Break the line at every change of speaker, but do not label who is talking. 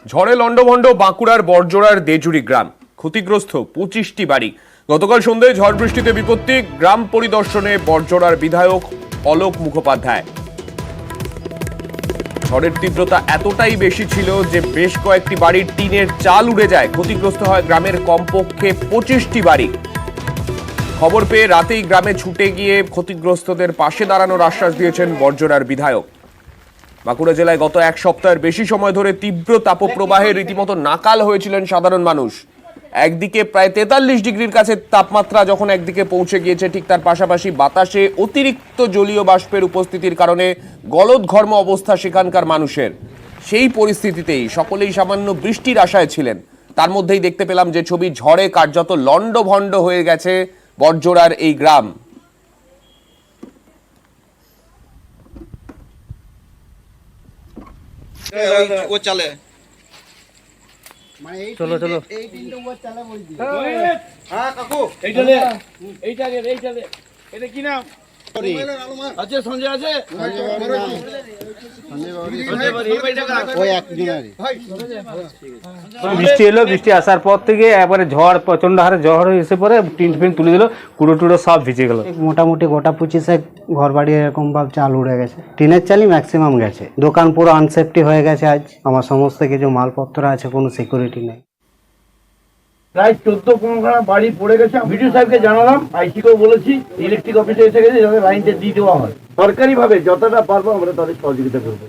ঝড়ে লন্ডভন্ড বাঁকুড়ার বড়জোড়ার দেজুরি গ্রাম, ক্ষতিগ্রস্ত 25টি বাড়ি। গতকাল সন্ধ্যায় ঝড় বৃষ্টিতে বিপত্তি, গ্রাম পরিদর্শনে বড়জোড়ার বিধায়ক অলোক মুখোপাধ্যায়। ঝড়ের তীব্রতা এতটাই বেশি ছিল যে বেশ কয়েকটি বাড়ির টিনের চাল উড়ে যায়। ক্ষতিগ্রস্ত হয় গ্রামের কমপক্ষে 25টি বাড়ি। খবর পেয়ে রাতেই গ্রামে ছুটে গিয়ে ক্ষতিগ্রস্তদের পাশে দাঁড়ানোর আশ্বাস দিয়েছেন বড়জোড়ার বিধায়ক। বাঁকুড়া জেলায় গত এক সপ্তাহের বেশি সময় ধরে তীব্র তাপপ্রবাহে রীতিমতো নাকাল হয়েছিলেন সাধারণ মানুষ। একদিকে প্রায় 43 ডিগ্রির কাছে তাপমাত্রা যখন একদিকে পৌঁছে গিয়েছে, ঠিক তার পাশাপাশি বাতাসে অতিরিক্ত জলীয় বাষ্পের উপস্থিতির কারণে গলদঘর্ম অবস্থা সেখানকার মানুষের। সেই পরিস্থিতিতেই সকলেই সামান্য বৃষ্টির আশায় ছিলেন। তার মধ্যেই দেখতে পেলাম যে ছবি, ঝড়ে কার্যত লন্ডভন্ড হয়ে গেছে বড়জোড়ার এই গ্রাম।
वो चले
চলো চলো
हाँ काकू
এটা কি নাম আছে? সঞ্জয় আছে বৃষ্টি এলো, বৃষ্টি আসার পর থেকে একবারে ঝড়, প্রচন্ড হারে ঝড় এসে পরে টিন ফিন তুলে দিল, কুড়ো টুড়ো সব ভিজে গেল।
মোটামুটি গোটা 25 ঘর বাড়ি এরকম ভাব চাল উড়ে গেছে, টিনের চালই ম্যাক্সিমাম গেছে। দোকান পুরো আনসেফটি হয়ে গেছে। আজ আমার সমস্ত কিছু মালপত্র আছে, কোনো সিকিউরিটি নেই।
প্রায় 14-15খানা বাড়ি পড়ে গেছে। ভিডিও সাহেবকে জানালাম, আইসিকেও বলেছি, ইলেকট্রিক অফিসে এসে গেছে, যাতে লাইনটা দিয়ে দেওয়া হয়। সরকারি ভাবে যতটা পারবো আমরা তাদের সহযোগিতা করবো।